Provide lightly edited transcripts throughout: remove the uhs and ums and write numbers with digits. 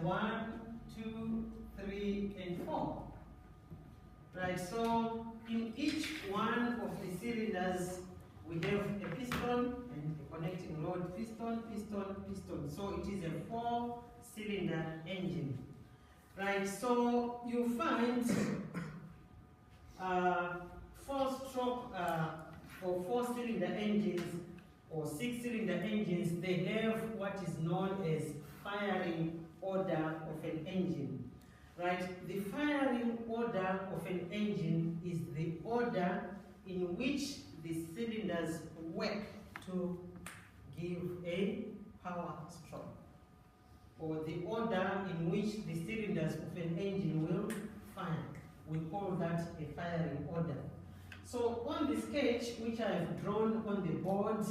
1, 2, 3, and 4. Right, so in each one of the cylinders, we have a piston and a connecting rod, piston, piston, piston. So it is a 4-cylinder engine. Right, so you find 4-stroke or 4-cylinder engines or 6-cylinder engines, they have what is known as firing order of an engine. Right, the firing order of an engine is the order in which the cylinders work to give a power stroke, or the order in which the cylinders of an engine will fire. We call that a firing order. So on the sketch which I have drawn on the board,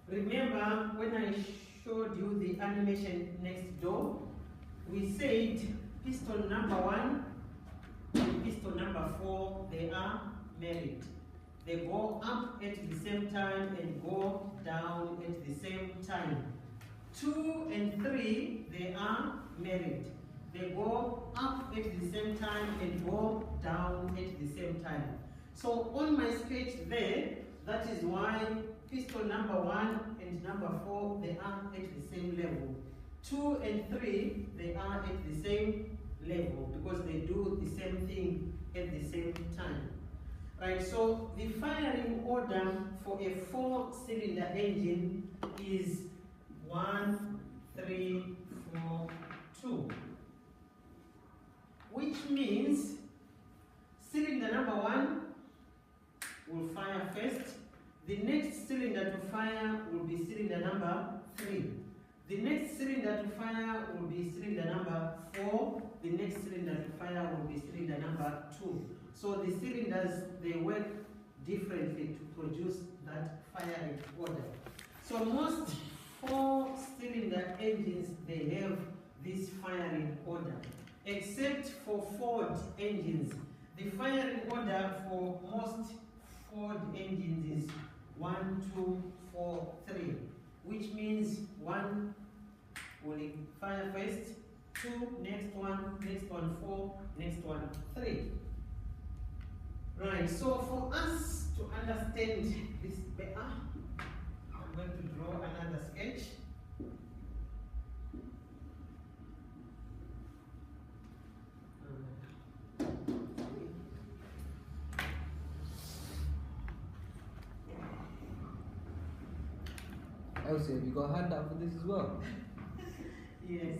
remember when I showed you the animation next door, we said piston number 1 and piston number 4, they are married. They go up at the same time and go down at the same time. 2 and 3, they are married. They go up at the same time and go down at the same time. So on my sketch there, that is why piston number 1 and number 4, they are at the same level. 2 and 3, they are at the same level because they do the same thing at the same time. Right, so the firing order for a 4-cylinder engine is 1, 3, 4, 2. Which means cylinder number 1 will fire first. The next cylinder to fire will be cylinder number 3. The next cylinder to fire will be cylinder number 4. The next cylinder to fire will be cylinder number 2. So the cylinders, they work differently to produce that firing order. So most 4-cylinder engines, they have this firing order. Except for Ford engines. The firing order for most Ford engines is 1, 2, 4, 3. Which means 1 will fire first, 2, next one, 4, next one, 3. Right, so for us to understand this better, I'm going to draw another sketch. Elsie, have you got a handout for this as well? Yes.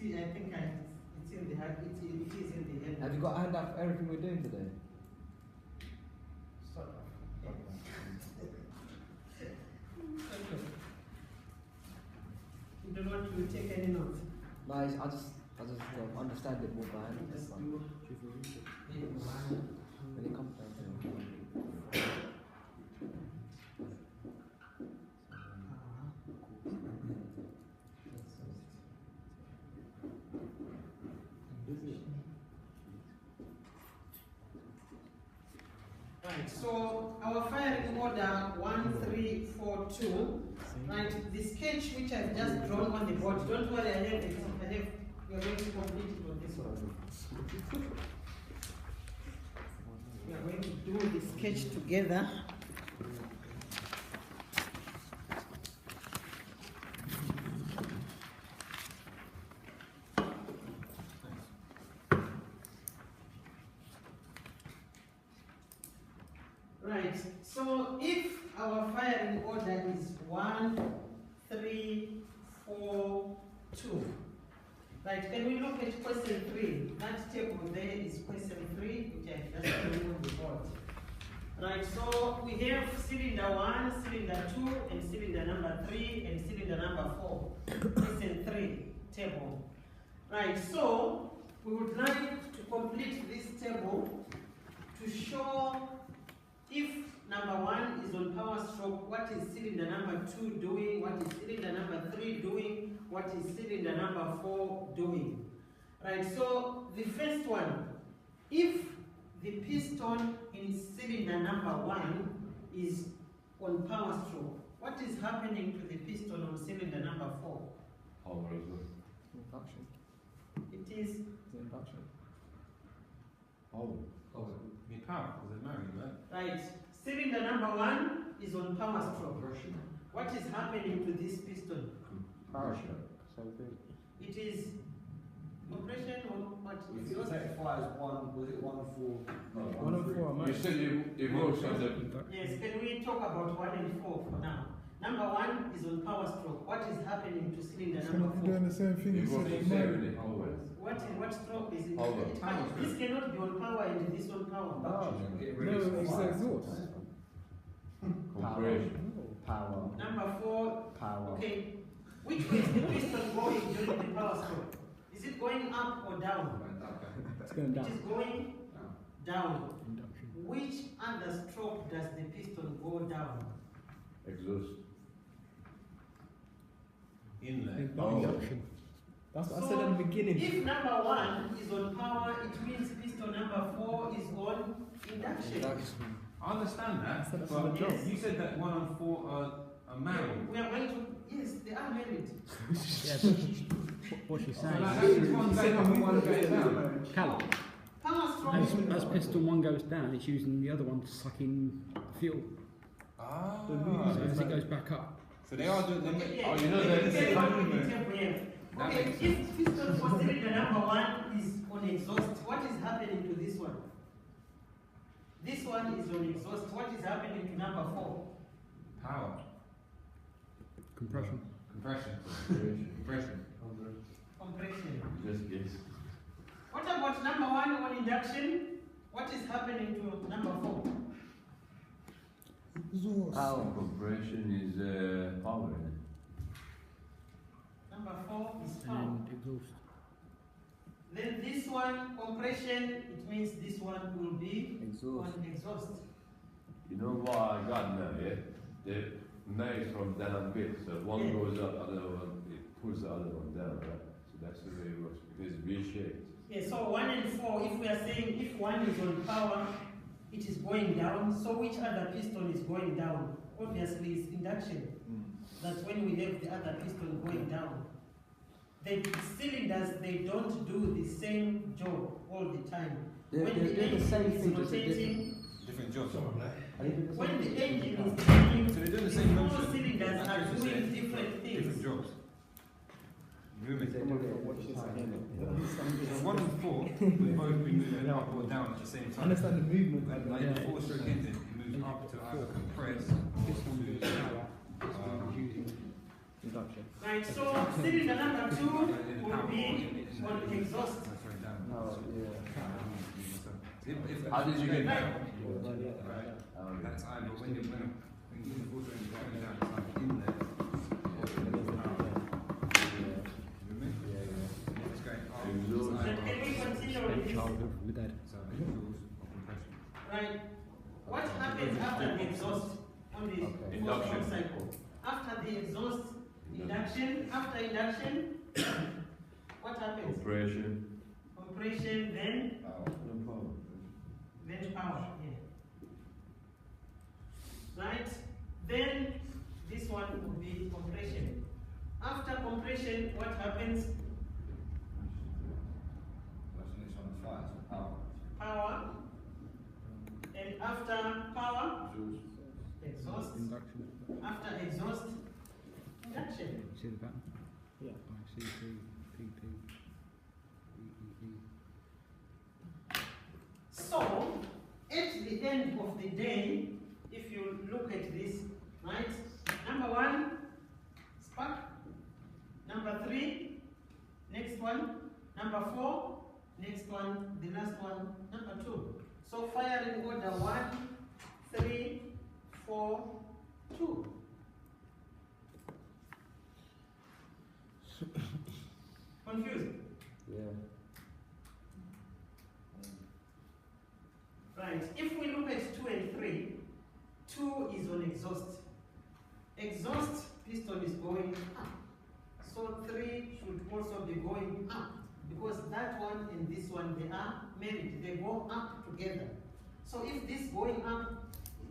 It is, I think it's in the hand. It is in the hand. Have you got a handout for everything we're doing today? Sort of. You don't want to take any notes? No, I just understand it more by hand. Just When do it comes down to it. Right, so our firing order 1, 3, 4, 2. Right, the sketch which I've just drawn on the board, don't worry, I have it. You're going to complete it on this one. We are going to do the sketch together. Right, so if our firing order is 1, 3, 4, 2. Right, can we look at question 3? That table there is question 3, which I just put on the board. Right, so we have cylinder 1, cylinder 2, and cylinder number 3, and cylinder number 4. Question 3 table. Right, so we would like to complete this table to show if number 1 is on power stroke, what is cylinder number 2 doing, what is cylinder number 3 doing, what is cylinder number 4 doing. Right, so the first one, if the piston in cylinder number 1 is on power stroke, what is happening to the piston on cylinder number 4? Power as well. Induction. It is Is it induction? Oh, me power, because they're married, right? right. Cylinder number 1 is on power stroke. Compression. What is happening to this piston? Power stroke. Same thing. It is compression or what? If you take 5, 1, was it 1, 4? No, 1 and 4 are You said it works on the Yes, can we talk about 1 and 4 for now? Number 1 is on power stroke. What is happening to cylinder It's number gonna be 4? doing the same thing. it You works said the on same, mine. isn't it? Always. What stroke is it? Power. This cannot be on power and this on power. No, it's exhaust. Compression. Power. Number 4, Power. okay. Which way is the piston going during the power stroke? Is it going up or down? It's going It down. is going down. Induction. Which other stroke does the piston go down? Exhaust. Inlet. Induction. That's what I said So, at the beginning. If number 1 is on power, it means piston number 4 is on induction. I understand that, That's but the job. you said that 1 and 4 are married. We are going to, yes, they are married. Yeah, but what she's So saying like, is, how is one going up and one going down? Callum, Power stroke. as piston 1 goes down, it's using the other one to suck in fuel. Ah. So as it goes back up, So they are doing the Okay, Oh, you know that it's okay, a That okay, makes if piston for cylinder number 1 is on exhaust, what is happening to this one? This one is on exhaust. What is happening to number 4? power. compression. Compression. Compression. Compression. Just guess. What about number 1 on induction? What is happening to number 4? Exhaust. Power. Compression is power. Isn't it? Number 4 is power. And exhaust. Then this one, compression, it means this one will be Exhaust. on exhaust. You know what I got now, yeah? The knives from down and bit, so one Yeah. goes up, other one, it pulls the other one down, right? So that's the way it works, because it's V-shaped. Yeah, so 1 and 4, if we are saying if 1 is on power, it is going down. So which other piston is going down? Obviously, it's induction. That's when we have the other piston going down. The cylinders, they don't do the same job all the time. They're When doing the engine same is thing, just a rotating, Different jobs. when the engine is turning, So they're doing the the same 4 motion. cylinders That's are what you're doing saying. different Different things. jobs. Moving. They're doing it what she's saying. So 1 and 4 will both be moving up or down at the same time. Understand the movement. Like Yeah. the 4-stroke engine, it moves up to either compress This one or goes to power. This one is using Induction. Right, so cylinder number 2 will be on exhaust. No, yeah. How did you get that? That's either when you when the 4-stroke engine is going down, it's like in there. It's going up. Exhaust. So can we continue with spent this? childhood from the dead. So exhaust or compression. Right. What happens after the exhaust on the Okay. Induction. four-stroke cycle? After the exhaust, induction. After induction, what happens? Compression. Compression, then power. Yeah. Right. Then this one will be compression. After compression, what happens? That's the next one, 5, so power. Power. And after power, exhaust. Induction. After exhaust, induction. See the pattern? Yeah. ICC, PP, EEE. So, at the end of the day, if you look at this, right? Number 1, spark. Number 3, next one. Number 4, next one. The last one, number 2. So fire in order 1, 3, 4, 2. Confused? Yeah. Right. If we look at 2 and 3, 2 is on exhaust. Exhaust piston is going up. So 3 should also be going up. Because that one and this one, they are married. They go up together. So if this going up,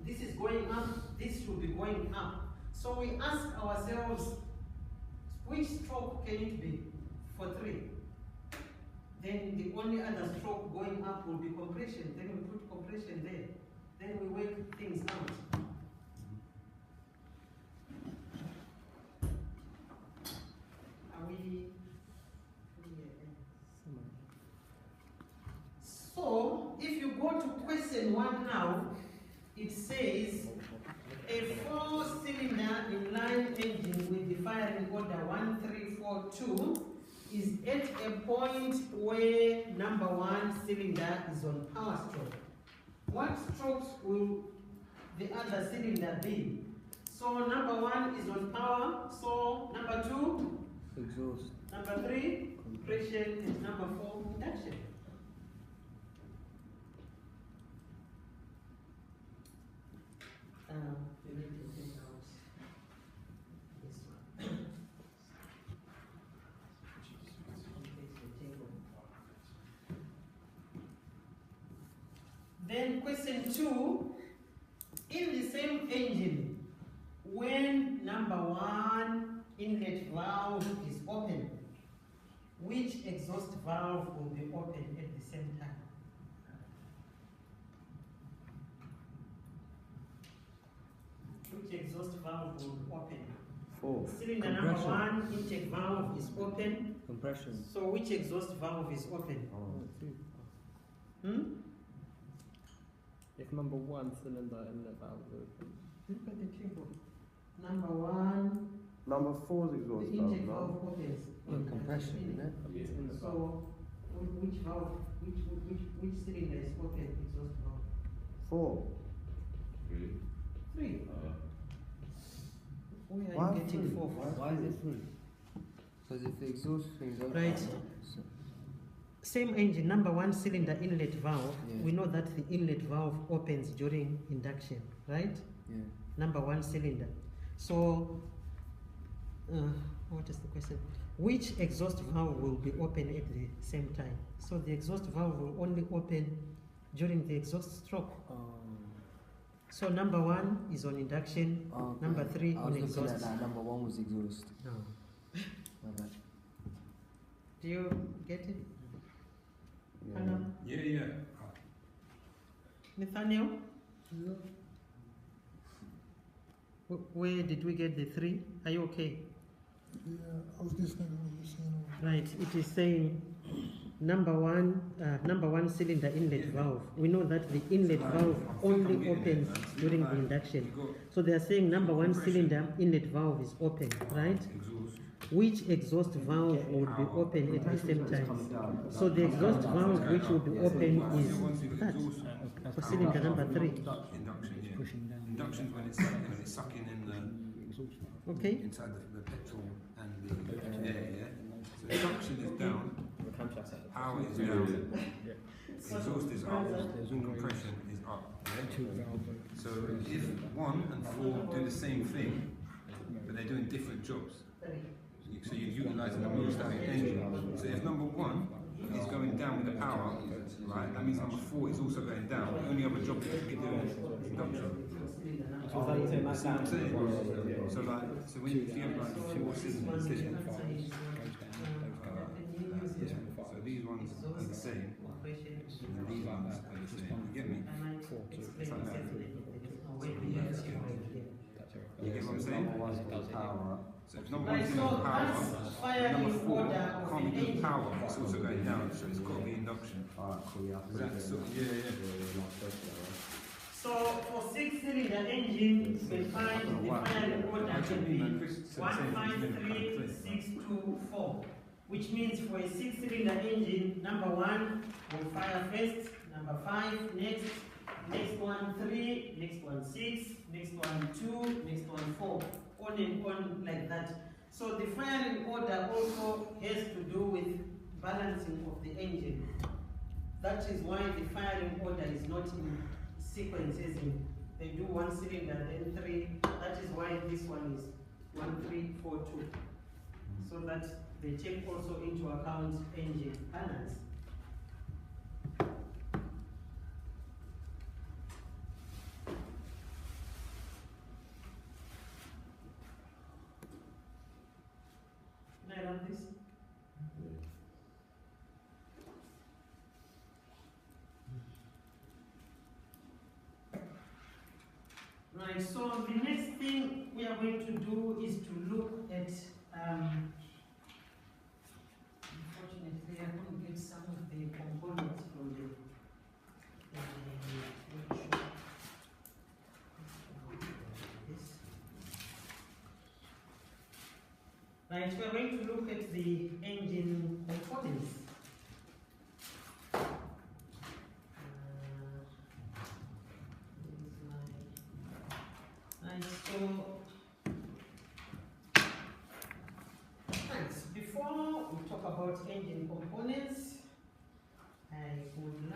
this is going up, this should be going up. So we ask ourselves, which stroke can it be? for 3. Then the only other stroke going up will be compression. Then we put compression there. Then we work things out. Are we? So, if you go to question 1 now, it says a 4-cylinder inline engine with the firing order 1, 3, 4, 2 is at a point where number 1 cylinder is on power stroke. What strokes will the other cylinder be? So number 1 is on power, so number 2, Exhaust. number 3, compression, and number 4, induction. We need to take out this one. Then question 2, in the same engine, when number 1 inlet valve is open, which exhaust valve will be open at the same time? Which exhaust valve will be open? 4. Cylinder number 1 intake valve is open. Compression. So which exhaust valve is open? Hmm? If number 1 cylinder inlet valve is open. Look at the table. Number 1, Number 4's the exhaust intake valve, valve opens. Compression, isn't it? So which valve, which cylinder is open exhaust valve? 4. 3. Where are Why you getting 3? 4 Why is it 3? Because if the exhaust thing's open. Right. So, Same engine, number 1 cylinder inlet valve. Yeah. We know that the inlet valve opens during induction, right? yeah. Number 1 cylinder. So, what is the question? Which exhaust valve will be open at the same time? So the exhaust valve will only open during the exhaust stroke. So number 1 is on induction, Okay. number 3 I on was looking at exhaust. that. Number 1 was exhaust. No. My bad. Do you get it? Yeah. Hannah? Yeah. Nathaniel? Where did we get the 3? Are you okay? Yeah, I was listening to what you were saying. Right, it is saying number 1 cylinder inlet valve. We know that the inlet valve only opens during the induction. So they are saying number 1 cylinder inlet valve is open, right? Exhaust. Which exhaust valve would be open at the same time? So the exhaust valve which will be open is that, for cylinder number 3. Induction, yeah. Pushing down. Induction's when it's sucking in the Okay? inside the petrol and the air, yeah? So induction is down, power is down, exhaust is up, and compression is up, yeah? So if 1 and 4 do the same thing, but they're doing different jobs, so you're utilising the most out of your engine. So if number 1 is going down with the power, right, that means number 4 is also going down. The only other job that you can do is induction. So what I'm saying. So when if you have like 4 cylinders here, so these ones are the same, and these ones are the same. You get me? It's like that. You get what I'm saying? So if number 1's doing power, number 4 can't be doing power, it's also going down, so it's got to be induction. That's So for 6-cylinder engine, we find the firing order can be 1, 5, 3, 6, 2, 4. Which means for a 6-cylinder engine, number 1 will fire first, number 5 next, next one 3, next one 6, next one 2, next one 4, on and on like that. So the firing order also has to do with balancing of the engine. That is why the firing order is not in sequence, as in they do 1 cylinder, then 3. That is why this one is 1, 3, 4, 2. So that they take also into account engine balance. Can I run this? Right, so the next thing we are going to do is to look at, unfortunately I couldn't get some of the components from the workshop. Right, we are going to look at the engine components. Right, so thanks. Before we talk about engine components, I would